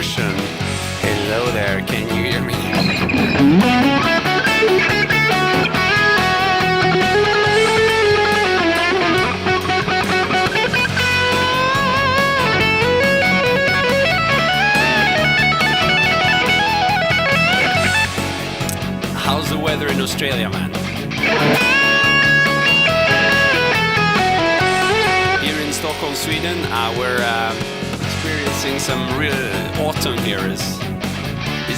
Improvisation. Hello there, can you hear me? How's the weather in Australia, man? Here in Stockholm, Sweden, we're experiencing some real autumn here is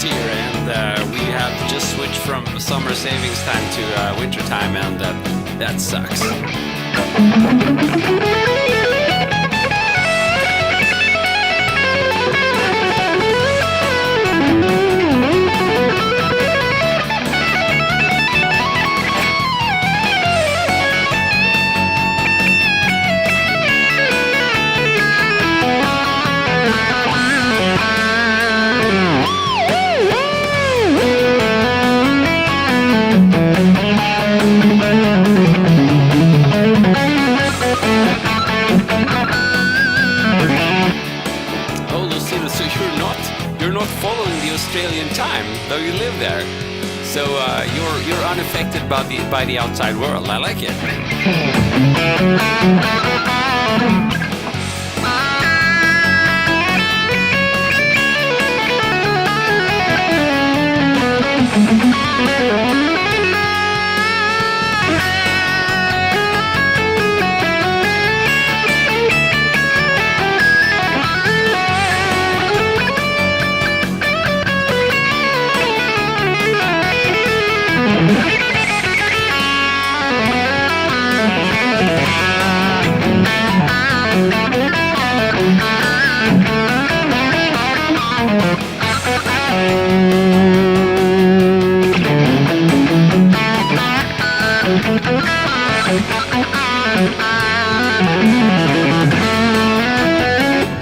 here, and we have just switched from summer savings time to winter time, and that sucks. You're not following the Australian time, though you live there. So you're unaffected by the outside world. I like it.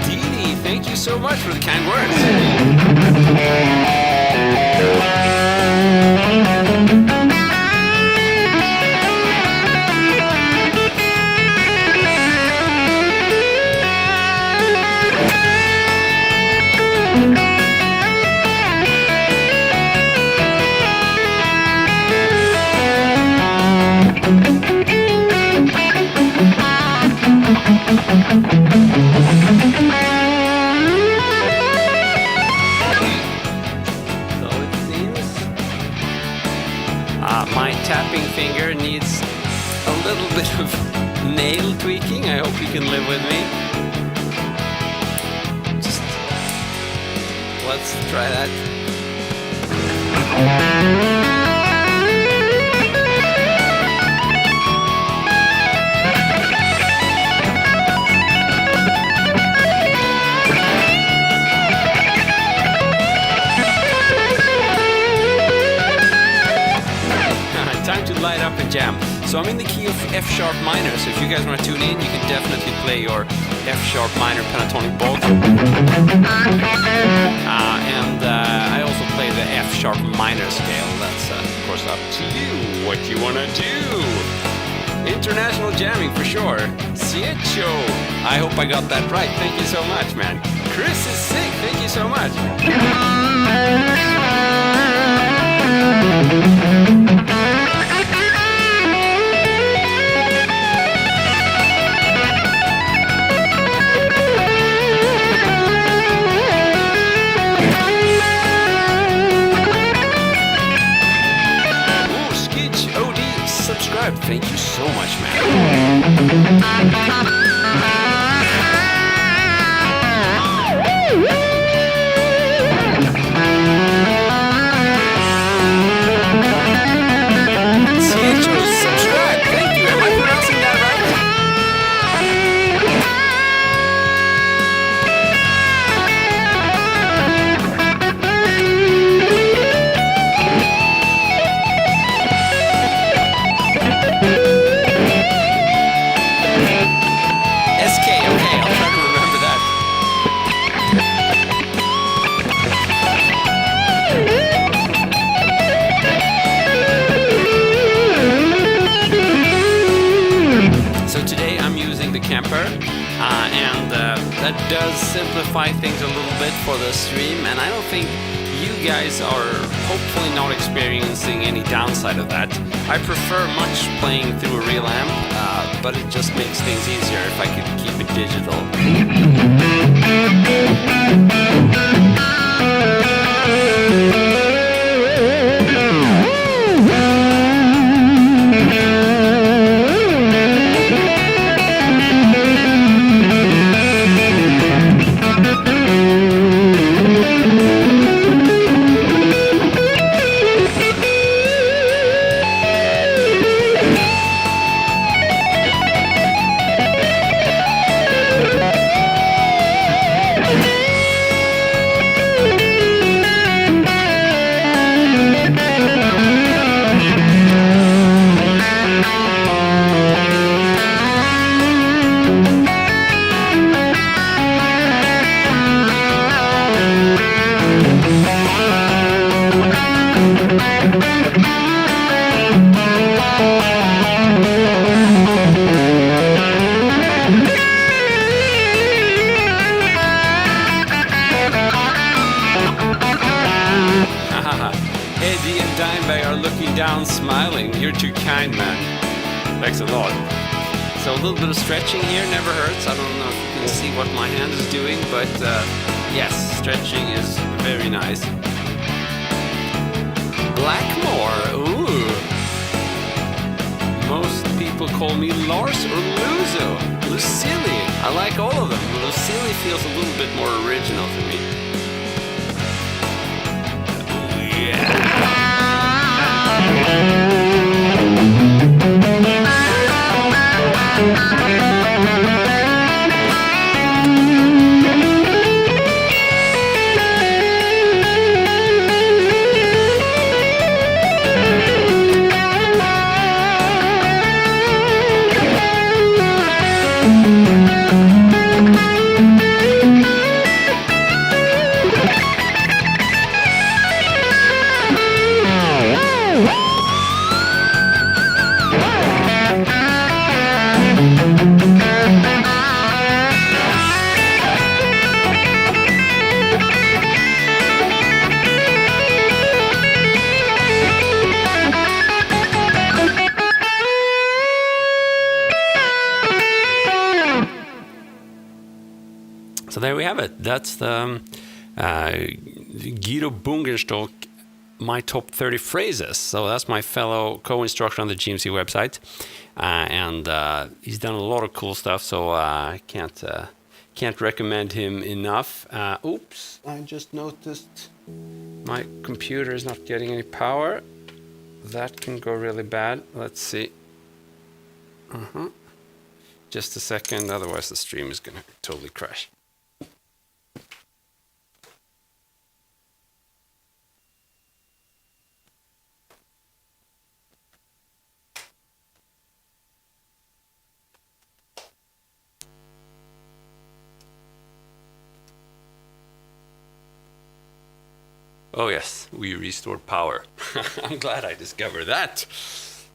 Dee, thank you so much for the kind words. My tapping finger needs a little bit of nail tweaking. I hope you can live with me. Just let's try that. Time to light up and jam. So I'm in the key of F sharp minor, so if you guys want to tune in, you can definitely play your F sharp minor pentatonic bolt. And I also play the F sharp minor scale. That's of course up to you, what you want to do. International jamming for sure. Siecho. I hope I got that right. Thank you so much, man. Chris is sick. Thank you so much. Subscribe. Thank you so much, man. Subscribe. Thank you. Am I pronouncing that camper, and that does simplify things a little bit for the stream, and I don't think you guys are hopefully not experiencing any downside of that. I prefer much playing through a real amp, but it just makes things easier if I could keep it digital. Down smiling. You're too kind, man. Thanks a lot. So a little bit of stretching here never hurts. I don't know if you can see what my hand is doing, but yes, stretching is very nice. Blackmore. Ooh. Most people call me Lars or Luzo. Lucili. I like all of them. Lucili feels a little bit more original to me. Ooh, yeah. So there we have it. That's the Guido Bungenstock, my top 30 phrases. So that's my fellow co-instructor on the GMC website. And he's done a lot of cool stuff, so I can't recommend him enough. Oops, I just noticed my computer is not getting any power. That can go really bad. Let's see. Just a second, otherwise the stream is going to totally crash. Oh yes, we restored power. I'm glad I discovered that.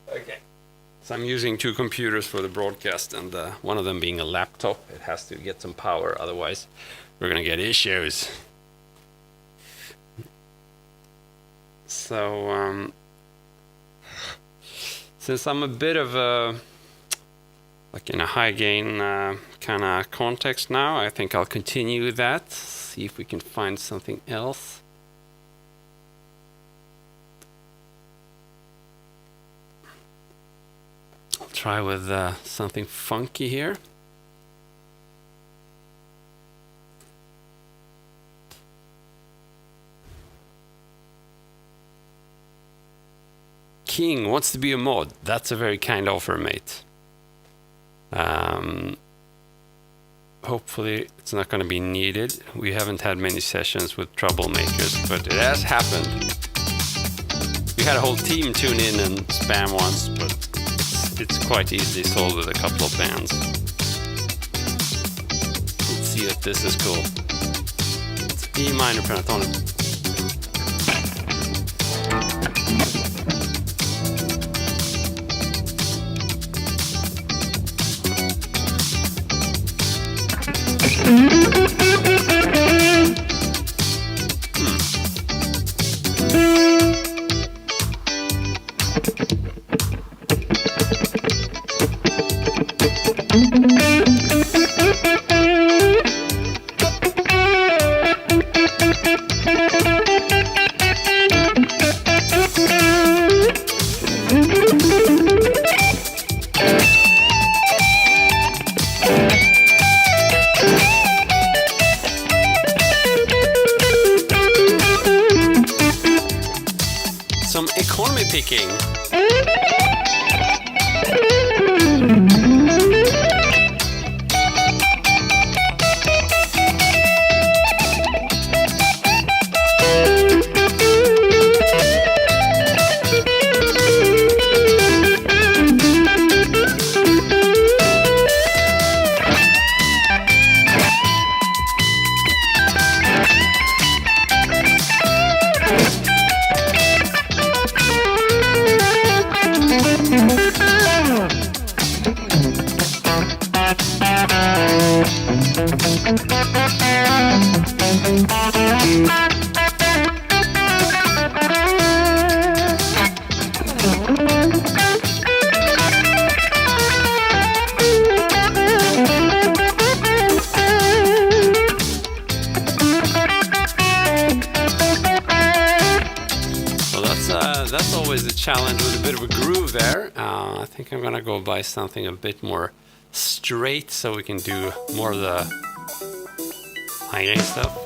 Okay. So I'm using two computers for the broadcast, and one of them being a laptop. It has to get some power, otherwise we're gonna get issues. So since I'm a bit of a like in a high gain kind of context now, I think I'll continue that. See if we can find something else. I'll try with something funky here. King wants to be a mod. That's a very kind offer, mate. Hopefully it's not going to be needed. We haven't had many sessions with troublemakers, but it has happened. We had a whole team tune in and spam once, but it's quite easily solved with a couple of bands. Let's see if this is cool. It's E minor pentatonic. picking. That's always a challenge with a bit of a groove there. I think I'm gonna go by something a bit more straight so we can do more of the high stuff.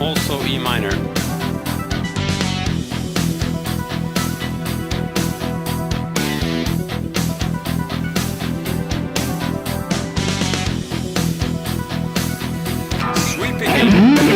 Also E minor. Sweeping in.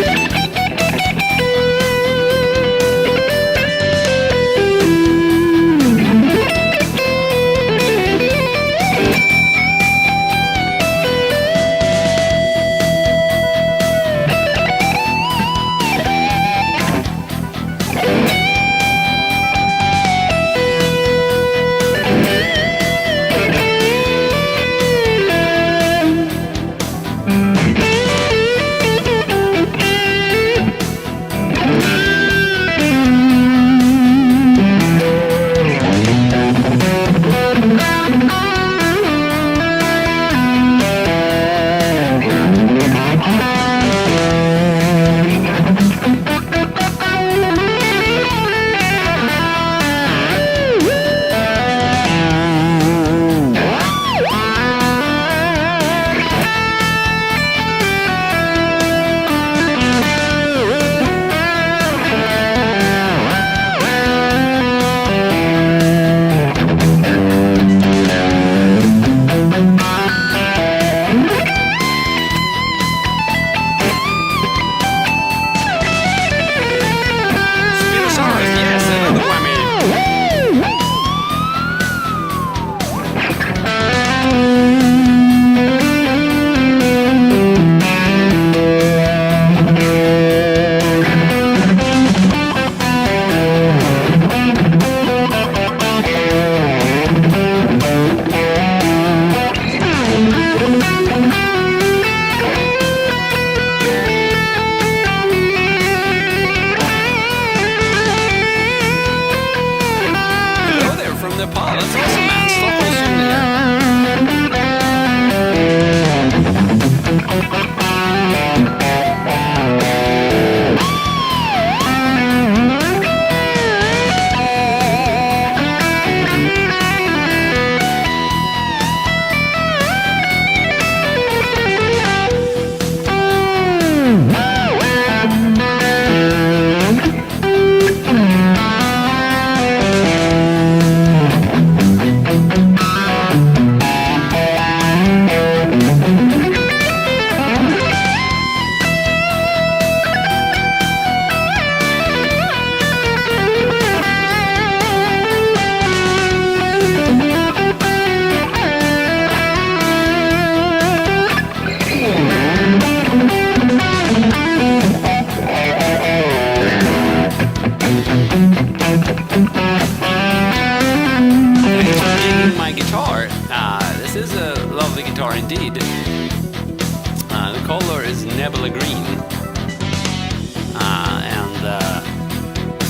indeed. The color is Nebula Green.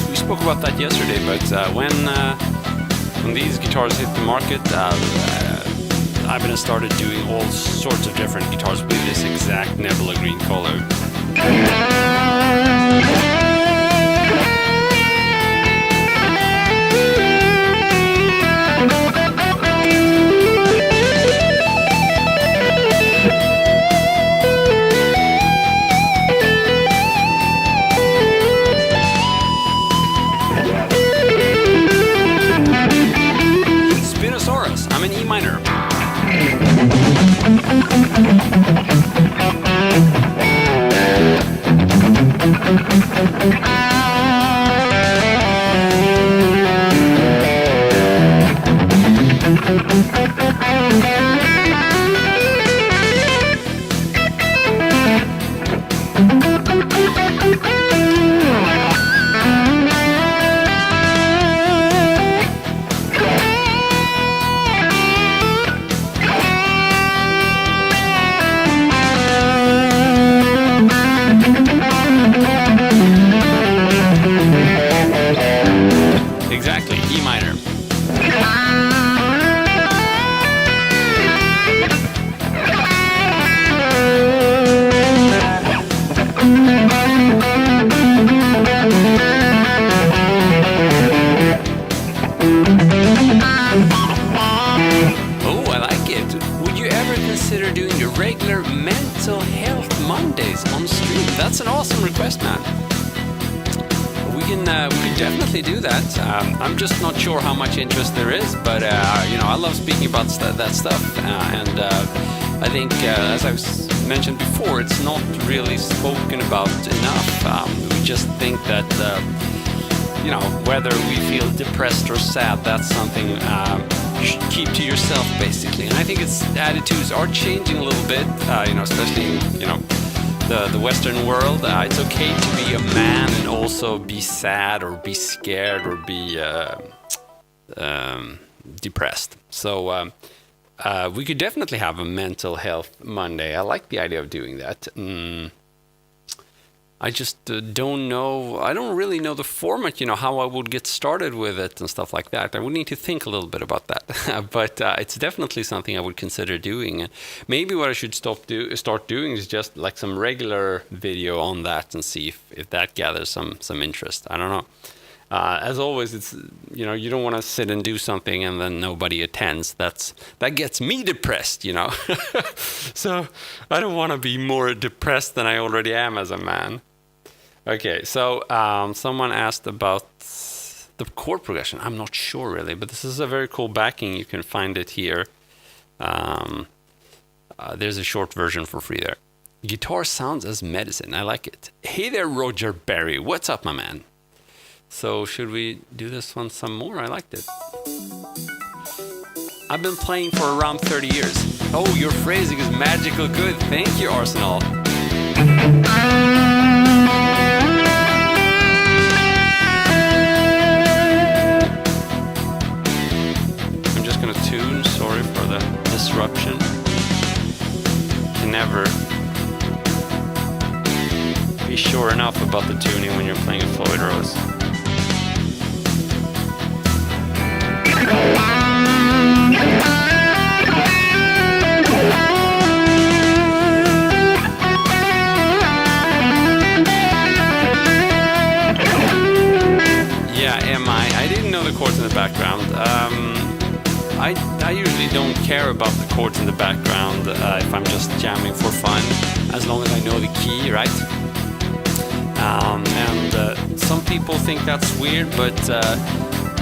We spoke about that yesterday, but when these guitars hit the market, Ivan has started doing all sorts of different guitars with this exact Nebula Green color. I'm in E minor. Exactly, E minor. Oh, I like it. Would you ever consider doing the regular Mental Health Mondays on stream? That's an awesome request, man. We can definitely do that. I'm just not sure how much interest there is, but I love speaking about that stuff, and I think, as I've mentioned before, it's not really spoken about enough. We just think that whether we feel depressed or sad, that's something you should keep to yourself, basically. And I think attitudes are changing a little bit, especially the Western world. It's okay to be a man and also be sad or be scared or be depressed. So we could definitely have a Mental Health Monday. I like the idea of doing that. I just don't know. I don't really know the format, how I would get started with it and stuff like that. I would need to think a little bit about that. But it's definitely something I would consider doing. Maybe what I should start doing is just like some regular video on that and see if that gathers some interest. I don't know. As always, it's you don't want to sit and do something and then nobody attends. That gets me depressed, So I don't want to be more depressed than I already am as a man. Okay, so someone asked about the chord progression. I'm not sure really, but this is a very cool backing. You can find it here. There's a short version for free there. Guitar sounds as medicine. I like it. Hey there, Roger Berry. What's up, my man? So should we do this one some more? I liked it. I've been playing for around 30 years. Oh, your phrasing is magical good. Thank you, Arsenal. I'm just gonna tune. Sorry for the disruption. Can never be sure enough about the tuning when you're playing a Floyd Rose. Yeah, I didn't know the chords in the background. I usually don't care about the chords in the background if I'm just jamming for fun, as long as I know the key, right? And some people think that's weird, but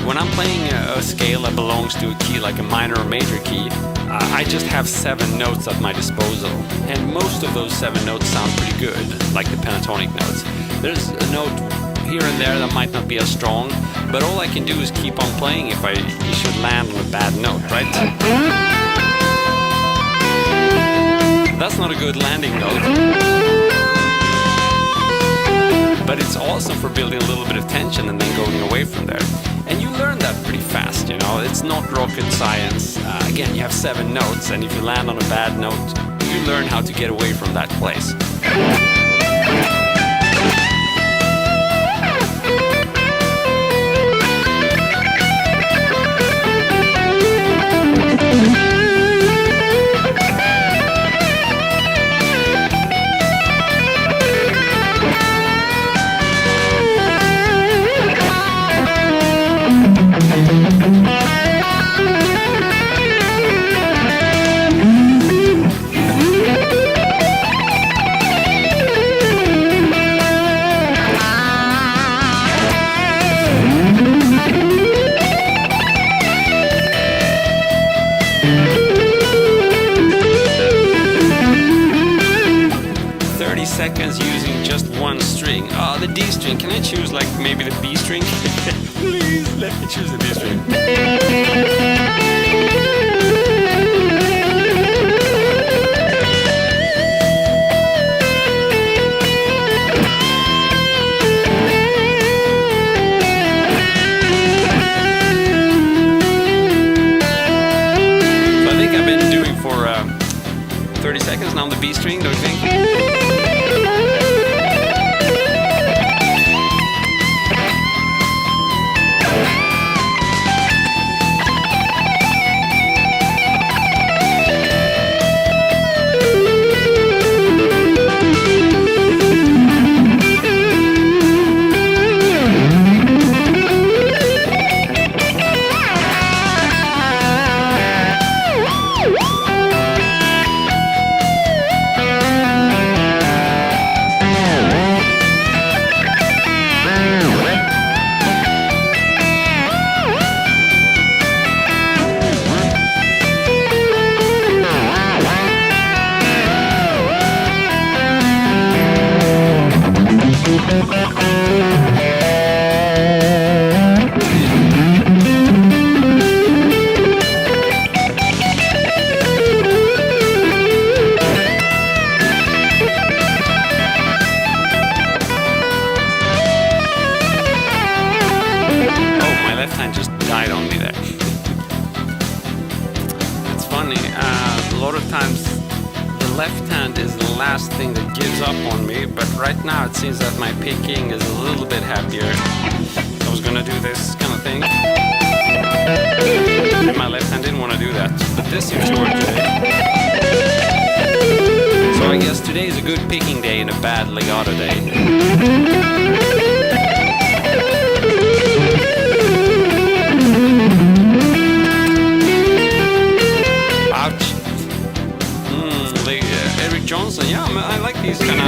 when I'm playing a scale that belongs to a key like a minor or major key, I just have 7 notes at my disposal, and most of those 7 notes sound pretty good, like the pentatonic notes. There's a note here and there that might not be as strong, but all I can do is keep on playing if I should land on a bad note, right? That's not a good landing note. But it's awesome for building a little bit of tension and then going away from there. And you learn that pretty fast, It's not rocket science. Again, you have 7 notes, and if you land on a bad note, you learn how to get away from that place. the D string. Can I choose like maybe the B string? Please let me choose the B string. So I think I've been doing for 30 seconds now on the B string, don't you think? Left hand is the last thing that gives up on me, but right now it seems that my picking is a little bit happier. I was gonna do this kind of thing, and my left hand didn't want to do that, but this seems to work today. So I guess today is a good picking day and a bad legato day. Johnson, yeah, I like these kind of.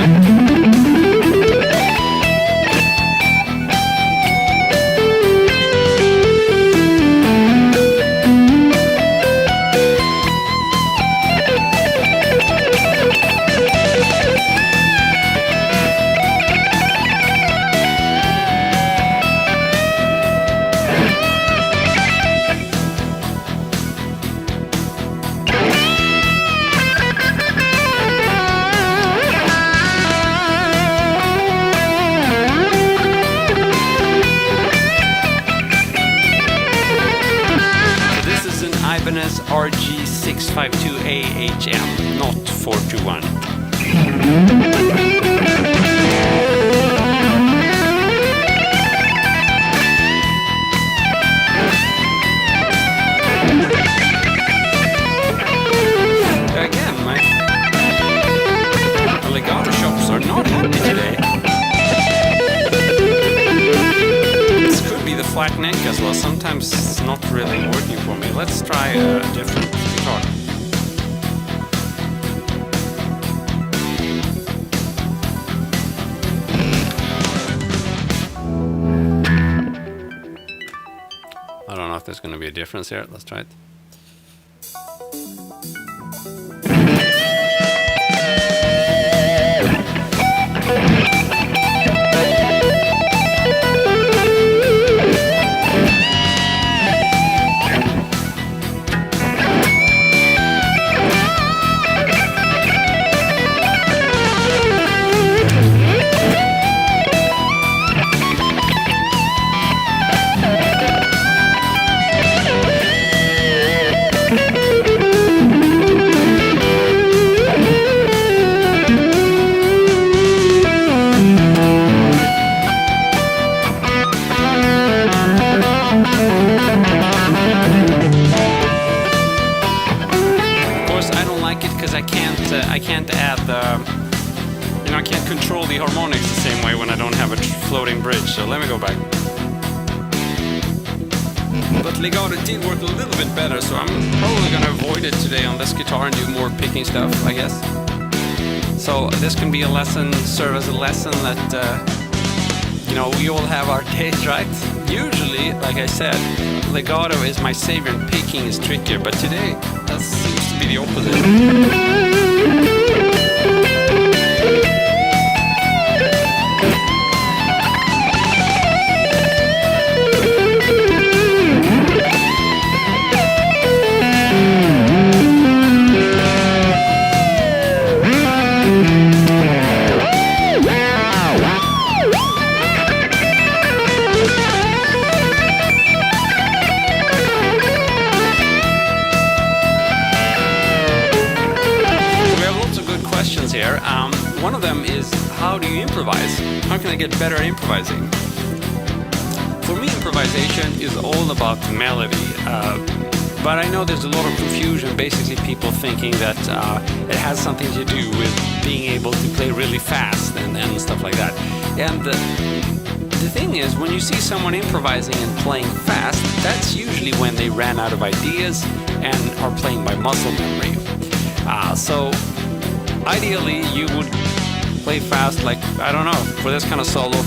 RG652AHM, not 421. Again, my legato shops are not happy today. This could be the flat neck as well. Sometimes it's not really working for me. Let's try a different guitar. I don't know if there's going to be a difference here. Let's try it. I can't add the, I can't control the harmonics the same way when I don't have a floating bridge. So let me go back. But legato did work a little bit better, so I'm probably gonna avoid it today on this guitar and do more picking stuff, I guess. So this can be a lesson, serve as a lesson that we all have our days, right? Usually, like I said, legato is my savior and picking is trickier, but today that seems to be the opposite. How can I get better at improvising? For me, improvisation is all about melody. But I know there's a lot of confusion, basically people thinking that it has something to do with being able to play really fast and stuff like that. And the thing is, when you see someone improvising and playing fast, that's usually when they ran out of ideas and are playing by muscle memory. So ideally you would play fast, like, I don't know, for this kind of solo,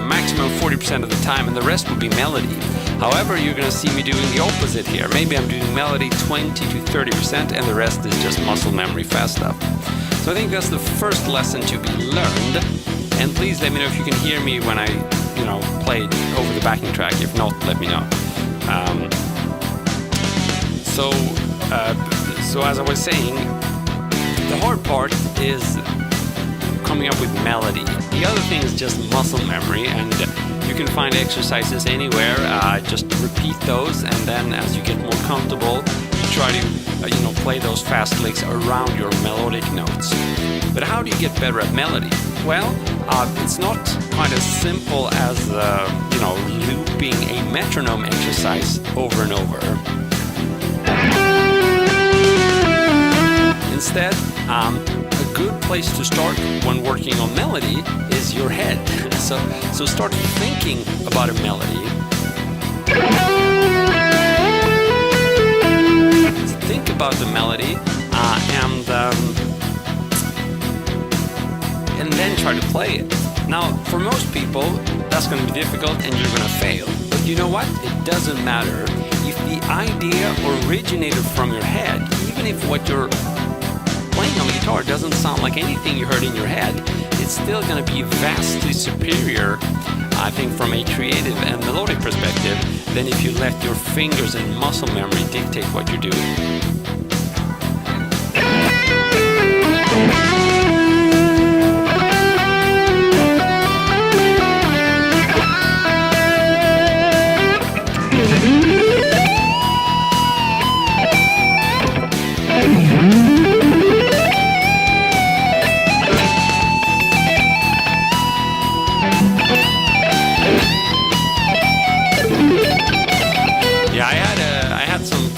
maximum 40% of the time, and the rest would be melody. However, you're going to see me doing the opposite here. Maybe I'm doing melody 20 to 30% and the rest is just muscle memory fast stuff. So I think that's the first lesson to be learned. And please let me know if you can hear me when I, play over the backing track. If not, let me know. So as I was saying, the hard part is coming up with melody. The other thing is just muscle memory, and you can find exercises anywhere. Just repeat those, and then as you get more comfortable, try to play those fast licks around your melodic notes. But how do you get better at melody? Well, it's not quite as simple as looping a metronome exercise over and over. Instead, a good place to start when working on melody is your head. So start thinking about a melody. Think about the melody and then try to play it. Now, for most people, that's going to be difficult and you're going to fail. But you know what? It doesn't matter. If the idea originated from your head, even if what you're playing on the guitar doesn't sound like anything you heard in your head, it's still going to be vastly superior, I think, from a creative and melodic perspective than if you let your fingers and muscle memory dictate what you're doing.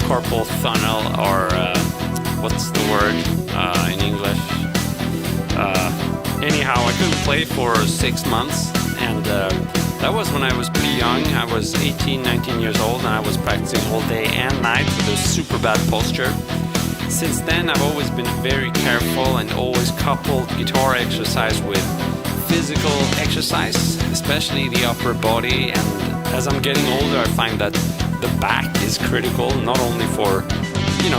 Carpal tunnel, or what's the word in English? Anyhow, I couldn't play for 6 months, and that was when I was pretty young. I was 18, 19 years old, and I was practicing all day and night with a super bad posture. Since then, I've always been very careful and always coupled guitar exercise with physical exercise, especially the upper body. And as I'm getting older, I find that the back is critical, not only for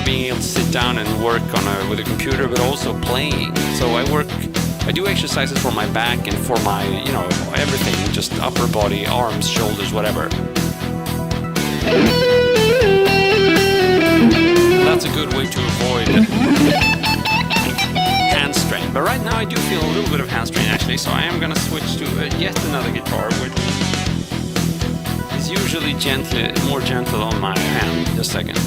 being able to sit down and work with a computer, but also playing. So I do exercises for my back and for my everything, just upper body, arms, shoulders, whatever. That's a good way to avoid hand strain. But right now I do feel a little bit of hand strain actually, so I am gonna switch to yet another guitar, which is usually more gentle on my hand. Just a second.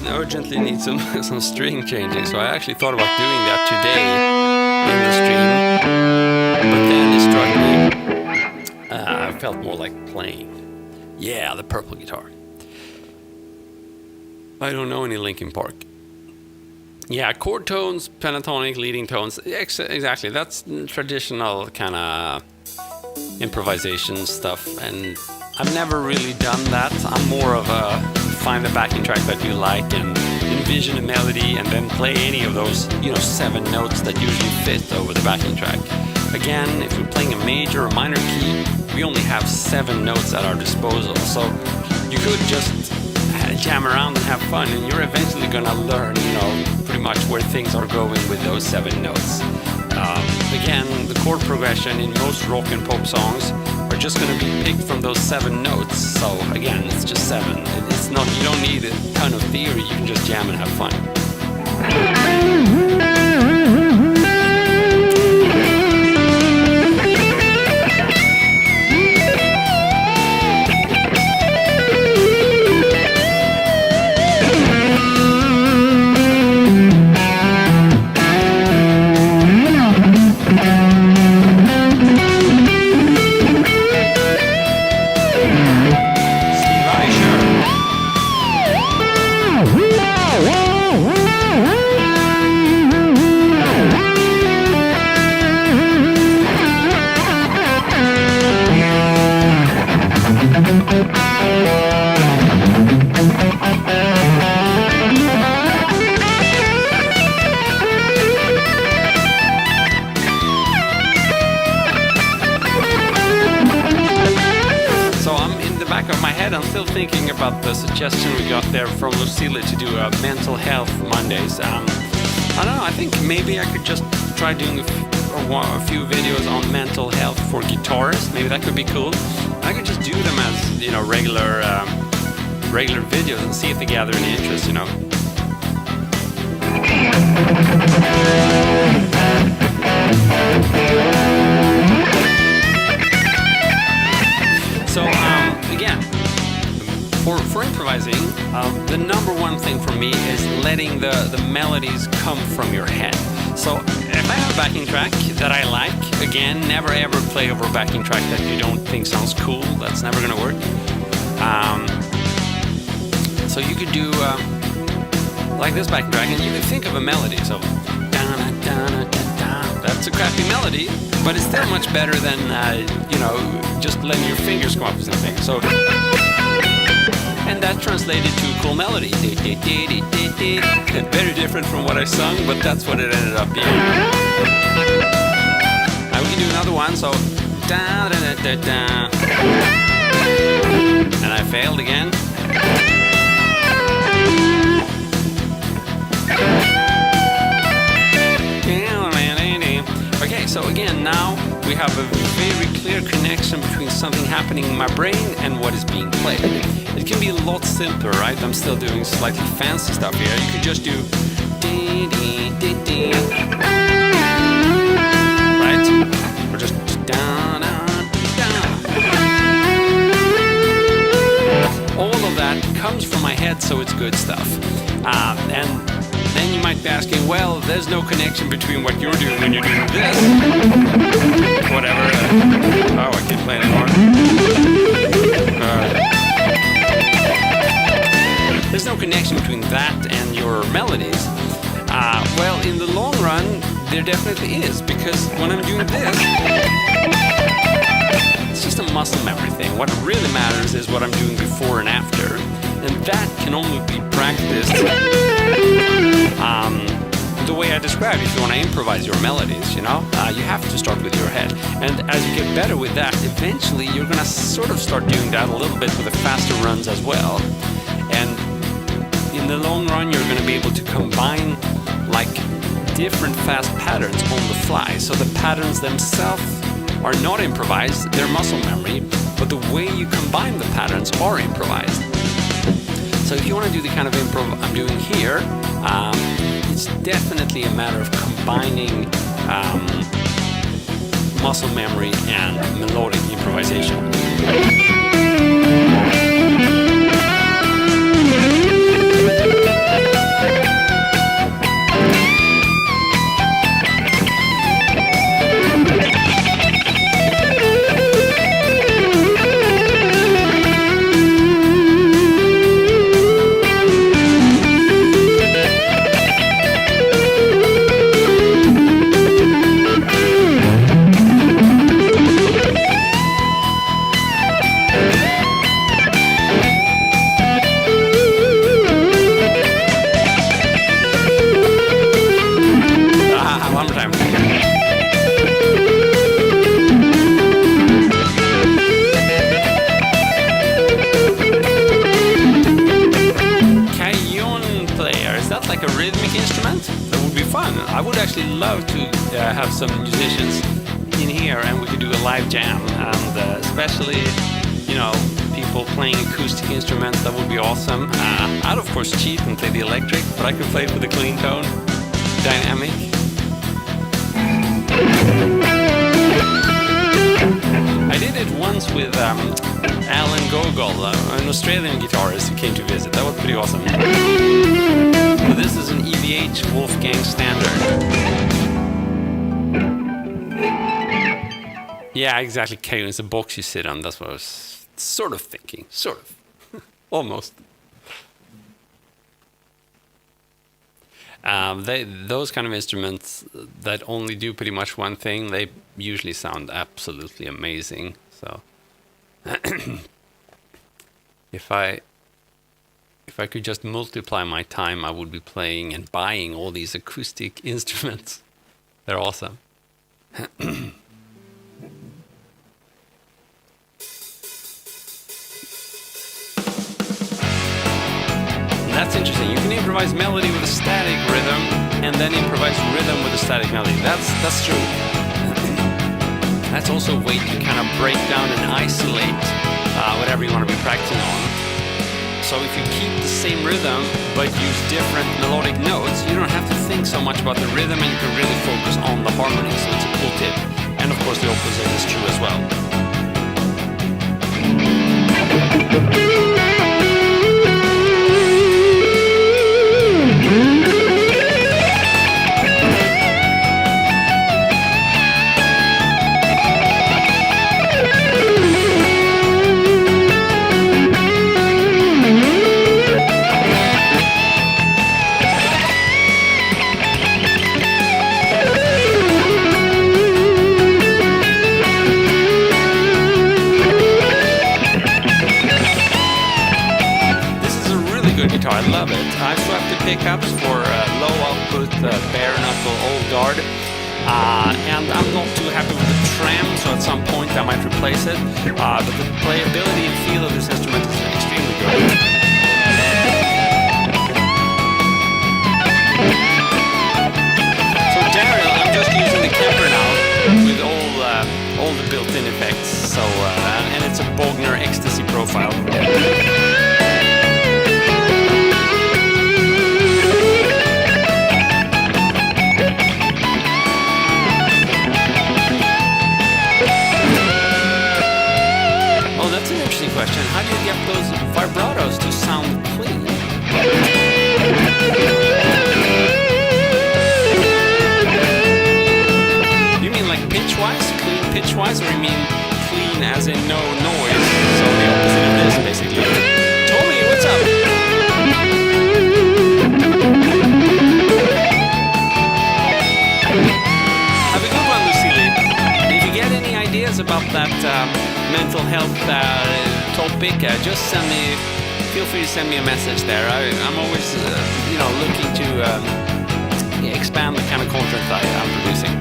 Urgently need some string changing, so I actually thought about doing that today in the stream, but then it struck me I felt more like playing. Yeah, the purple guitar. I don't know any Linkin Park. Yeah, chord tones, pentatonic, leading tones. Exactly, that's traditional kind of improvisation stuff, and I've never really done that. I'm more of a find the backing track that you like and envision a melody and then play any of those 7 notes that usually fit over the backing track. Again, if we're playing a major or minor key, we only have 7 notes at our disposal, so you could just jam around and have fun, and you're eventually gonna learn pretty much where things are going with those 7 notes. Again, the chord progression in most rock and pop songs are are just going to be picked from those 7 notes. So again, it's just 7. It's not, you don't need a ton of theory, you can just jam and have fun. I'm still thinking about the suggestion we got there from Lucilla to do a mental health Mondays. I don't know, I think maybe I could just try doing a few videos on mental health for guitarists. Maybe that could be cool. I could just do them as, you know, regular videos and see if they gather any interest, you know. So again, for improvising, the number one thing for me is letting the melodies come from your head. So if I have a backing track that I like, again, never ever play over a backing track that you don't think sounds cool. That's never gonna work. So you could do like this backing track, and you can think of a melody. So that's a crappy melody, but it's still much better than you know, just letting your fingers come up with something. So, and that translated to a cool melody. Very different from what I sung, but that's what it ended up being. Now we can do another one. So, and I failed again. Okay, so again, now we have a very clear connection between something happening in my brain and what is being played. It can be a lot simpler, right? I'm still doing slightly fancy stuff here. You could just do right? Or just down. All of that comes from my head, so it's good stuff. And then you might be asking, well, there's no connection between what you're doing when you're doing this. Whatever. Oh, I can't play anymore. There's no connection between that and your melodies. Well, in the long run, there definitely is, because when I'm doing this, it's just a muscle memory thing. What really matters is what I'm doing before and after. And that can only be practiced the way I described. If you want to improvise your melodies, you know, you have to start with your head. And as you get better with that, eventually you're going to sort of start doing that a little bit with the faster runs as well. And in the long run, you're going to be able to combine like different fast patterns on the fly. So the patterns themselves are not improvised, they're muscle memory, but the way you combine the patterns are improvised. So if you want to do the kind of improv I'm doing here, it's definitely a matter of combining muscle memory and melodic improvisation. Like a rhythmic instrument, that would be fun. I would actually love to have some musicians in here and we could do a live jam. And especially, you know, people playing acoustic instruments, that would be awesome. I'd of course cheat and play the electric, but I could play it with a clean tone, dynamic. I did it once with Alan Gogol, an Australian guitarist who came to visit. That was pretty awesome. So this is an EVH Wolfgang standard. Yeah, exactly. Kaon is a box you sit on. That's what I was sort of thinking. Sort of. Almost. Those kind of instruments that only do pretty much one thing, they usually sound absolutely amazing. So if I could just multiply my time, I would be playing and buying all these acoustic instruments. They're awesome. That's interesting. You can improvise melody with a static rhythm and then improvise rhythm with a static melody. That's true. That's also a way to kind of break down and isolate whatever you want to be practicing on. So if you keep the same rhythm but use different melodic notes, you don't have to think so much about the rhythm and you can really focus on the harmony. So it's a cool tip. And of course the opposite is true as well. I love it. I swapped the pickups for low output bare knuckle old guard, and I'm not too happy with the trem, so at some point I might replace it. But the playability and feel of this instrument is extremely good. So Daryl, I'm just using the Kemper now with all the built-in effects. So and it's a Bogner Ecstasy profile. Question. How do you get those vibratos to sound clean? You mean like pitch-wise? Clean pitch-wise? Or you mean clean as in no noise? So the opposite of this, basically. Tommy, what's up? Have a good one, Lucille. If you get any ideas about that mental health topic, just feel free to send me a message there. I'm always, looking to expand the kind of content I'm producing.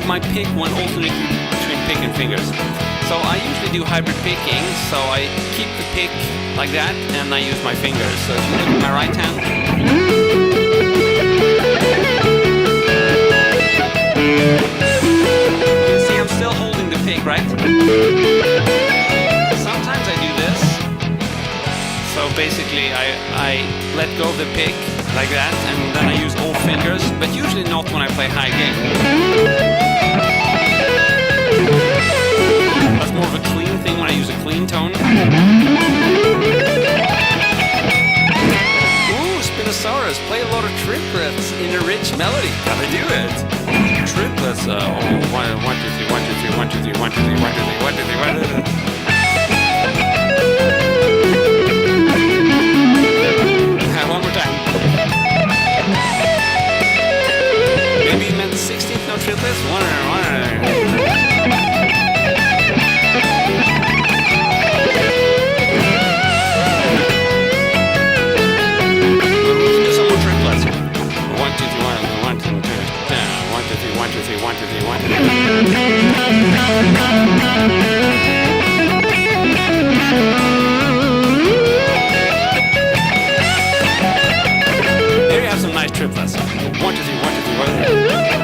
My pick when alternating between pick and fingers. So I usually do hybrid picking, so I keep the pick like that and I use my fingers. So if you look at my right hand, you can see I'm still holding the pick, right? basically I let go of the pick like that, and then I use all fingers, but usually not when I play high gain. That's more of a clean thing when I use a clean tone. Ooh, Spinosaurus, play a lot of triplets in a rich melody. Gotta do it. Triplets, 1, 2, 3, 1, 2, 3, 1, 2, 3, 1, 2, 3, 1, 2, 3, 1, 2, 3, 1, 2, 3. One more time. Maybe you meant the 16th note triplets? One. There you have some nice triplets. 1, 2, 3, 1, 2, 3, 1, 2, 3.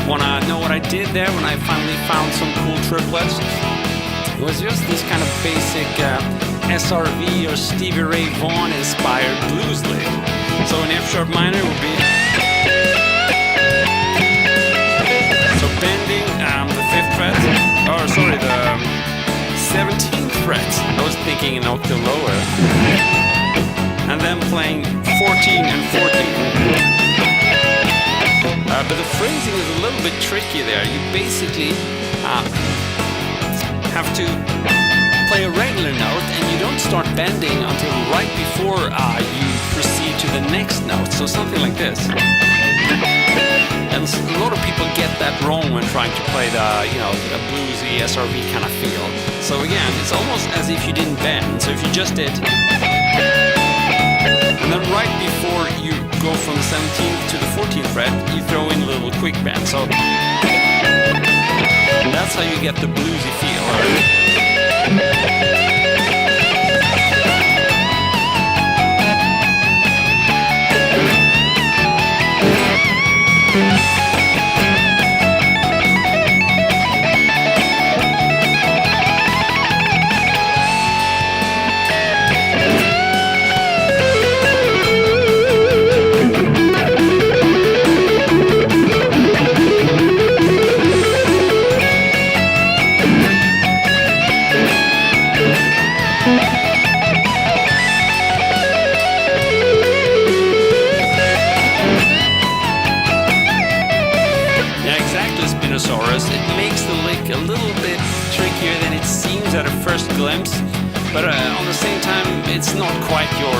Wanna know what I did there when I finally found some cool triplets? It was just this kind of basic SRV or Stevie Ray Vaughan inspired blues lick. So an F sharp minor would be. So bending the 5th fret, or sorry, the 17th fret. I was thinking an octave lower. And then playing 14 and 14. But the phrasing is a little bit tricky there. You basically have to play a regular note, and you don't start bending until right before you proceed to the next note. So something like this. And a lot of people get that wrong when trying to play the, a bluesy SRV kind of feel. So again, it's almost as if you didn't bend. So if you just did. And then right before you go from the 17th to the 14th fret, you throw in a little quick bend. So that's how you get the bluesy feel. It makes the lick a little bit trickier than it seems at a first glimpse, but on the same time, it's not quite your,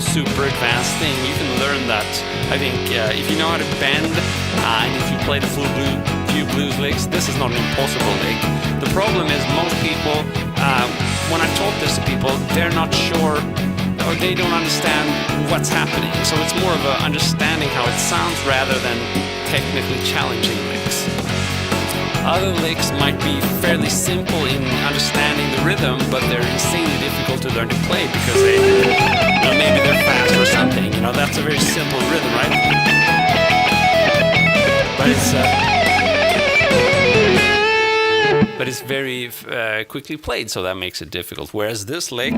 super advanced thing. You can learn that, I think, if you know how to bend, and if you play the few blues licks, this is not an impossible lick. The problem is most people, when I taught this to people, they're not sure, or they don't understand what's happening. So it's more of a understanding how it sounds rather than technically challenging licks. Other licks might be fairly simple in understanding the rhythm, but they're insanely difficult to learn to play because maybe they're fast or something. That's a very simple rhythm, right? But it's very quickly played, so that makes it difficult. Whereas this lick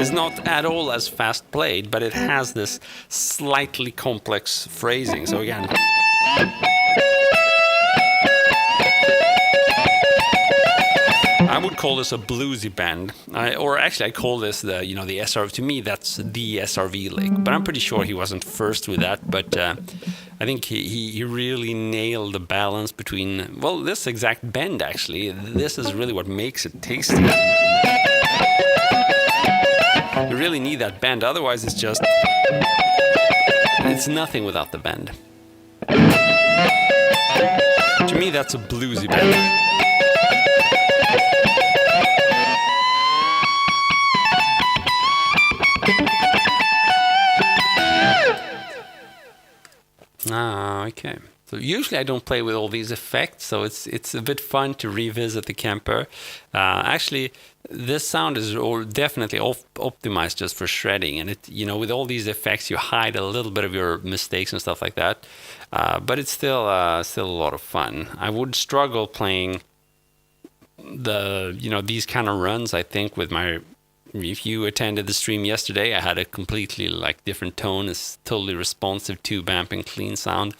is not at all as fast played, but it has this slightly complex phrasing. So again. I would call this a bluesy bend, or actually I call this the SRV. To me, that's the SRV lick, but I'm pretty sure he wasn't first with that. But I think he really nailed the balance between, well, this exact bend actually. This is really what makes it tasty. You really need that bend, otherwise it's nothing without the bend. To me, that's a bluesy bend. Okay. So usually I don't play with all these effects, so it's a bit fun to revisit the Kemper. Actually, this sound is definitely optimized just for shredding, and with all these effects, you hide a little bit of your mistakes and stuff like that. But it's still a lot of fun. I would struggle playing these kind of runs. I think with if you attended the stream yesterday, I had a completely different tone. It's totally responsive tube amping, clean sound,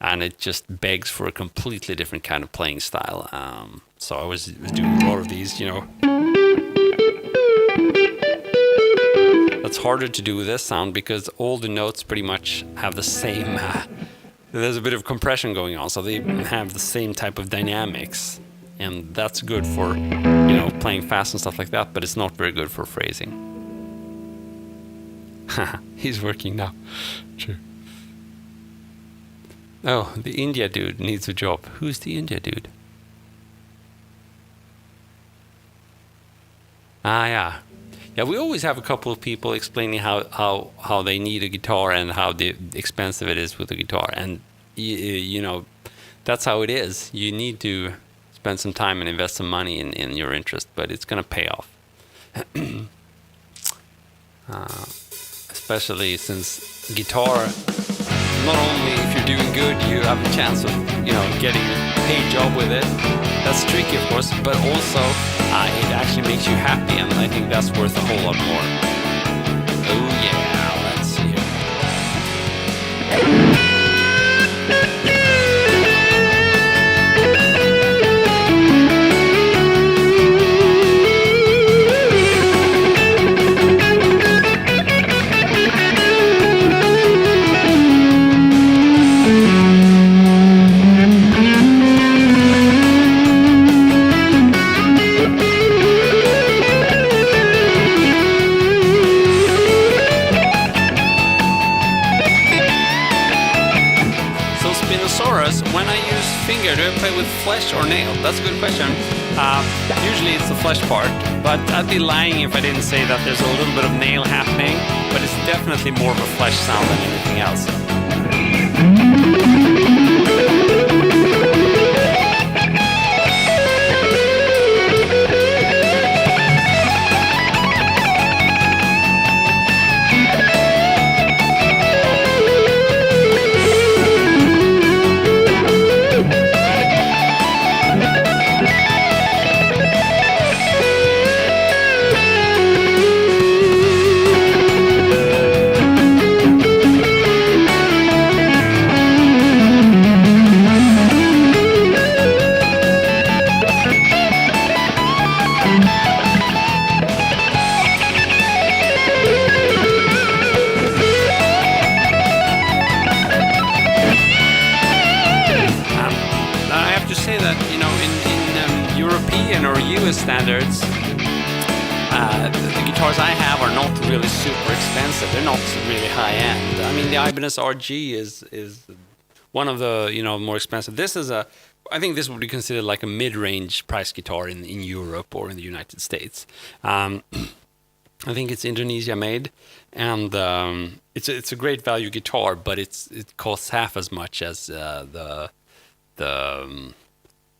and it just begs for a completely different kind of playing style. So I was doing more of these, That's harder to do with this sound because all the notes pretty much have the same. There's a bit of compression going on, so they have the same type of dynamics. And that's good for, playing fast and stuff like that, but it's not very good for phrasing. He's working now. True. Oh, the India dude needs a job. Who's the India dude? Yeah. Yeah, we always have a couple of people explaining how they need a guitar and how expensive it is with a guitar. And, that's how it is. You need to spend some time and invest some money in your interest, but it's going to pay off. Especially since guitar, not only if you're doing good, you have a chance of, getting a paid job with it. That's tricky, of course, but also it actually makes you happy, and I think that's worth a whole lot more. Oh yeah, let's see here. When I use finger, do I play with flesh or nail? That's a good question. Usually it's the flesh part, but I'd be lying if I didn't say that there's a little bit of nail happening, but it's definitely more of a flesh sound than anything else. Standards, the guitars I have are not really super expensive. They're not really high end. I mean, the Ibanez RG is one of the more expensive. I think this would be considered like a mid-range price guitar in Europe or in the United States. I think it's Indonesia made, and it's a great value guitar, but it costs half as much as the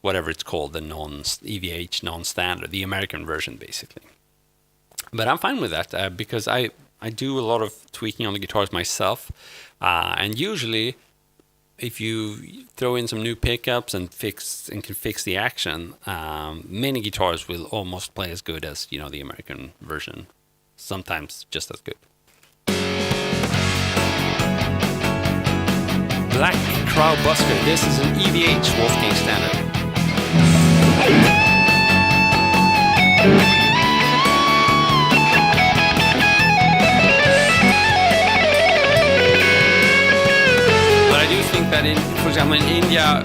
whatever it's called, the EVH non-standard, the American version, basically. But I'm fine with that because I do a lot of tweaking on the guitars myself, and usually, if you throw in some new pickups and can fix the action, many guitars will almost play as good as the American version. Sometimes just as good. Black Crow Busker. This is an EVH Wolfgang standard. But I do think that for example, in India,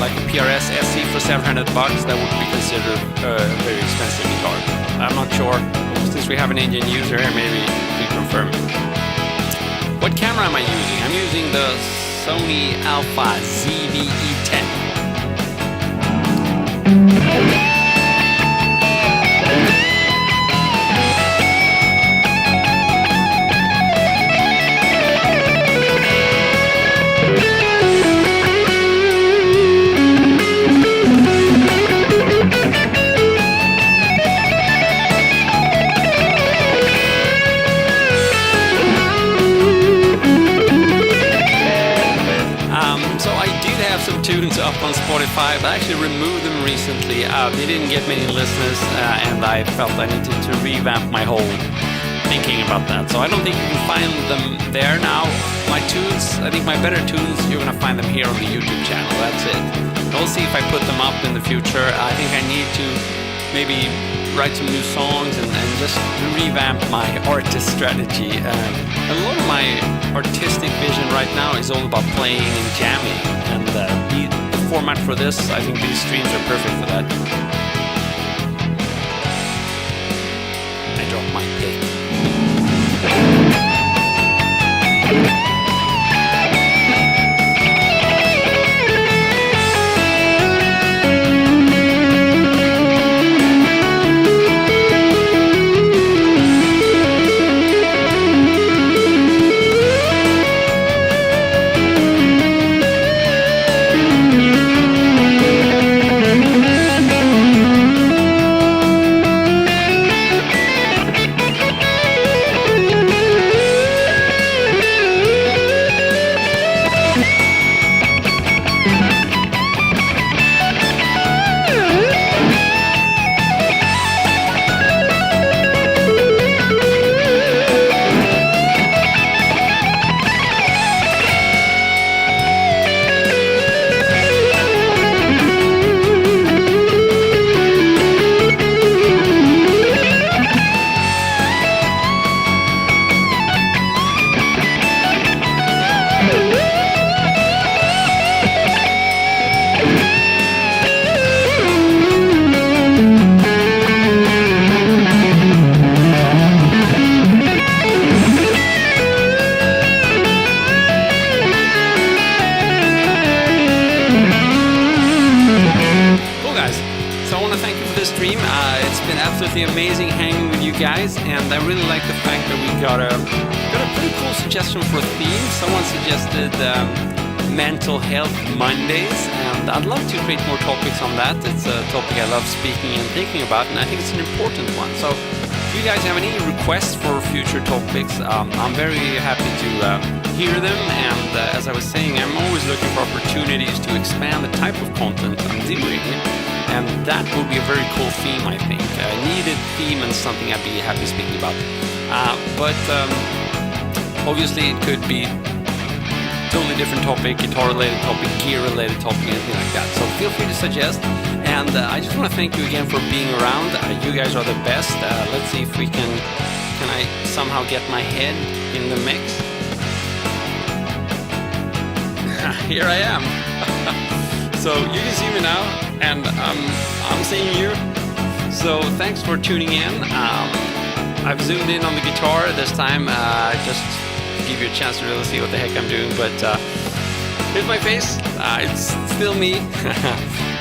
like a PRS SE for $700, that would be considered a very expensive guitar. I'm not sure. Since we have an Indian user here, maybe we confirm. What camera am I using? I'm using the Sony Alpha ZV-E10. So I did have some tunes up on Spotify, but I actually removed them recently. They didn't get many listeners, and I felt I needed to revamp my whole thinking about that. So I don't think you can find them there now. My tunes, I think my better tunes, you're gonna find them here on the YouTube channel. That's it. We'll see if I put them up in the future. I think I need to maybe write some new songs and just revamp my artist strategy. A lot of my artistic vision right now is all about playing and jamming, and the format for this, I think these streams are perfect for that. I dropped my pick. Stream. It's been absolutely amazing hanging with you guys, and I really like the fact that we got a pretty cool suggestion for a theme. Someone suggested Mental Health Mondays, and I'd love to create more topics on that. It's a topic I love speaking and thinking about, and I think it's an important one. So if you guys have any requests for future topics, I'm very happy to hear them, and as I was saying, I'm always looking for opportunities to expand the type of content I'm doing. And that would be a very cool theme, I think. A needed theme and something I'd be happy speaking about. But obviously it could be totally different topic, guitar-related topic, gear-related topic, anything like that. So feel free to suggest. And I just want to thank you again for being around. You guys are the best. Let's see if we can I somehow get my head in the mix? Here I am. So you can see me now, and I'm seeing you. So thanks for tuning in. I've zoomed in on the guitar this time, just to give you a chance to really see what the heck I'm doing. But here's my face. It's still me.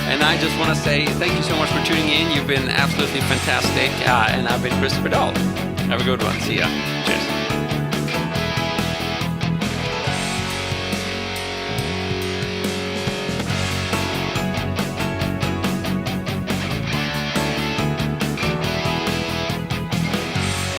And I just want to say thank you so much for tuning in. You've been absolutely fantastic. And I've been Christopher Dahl. Have a good one. See ya. Cheers.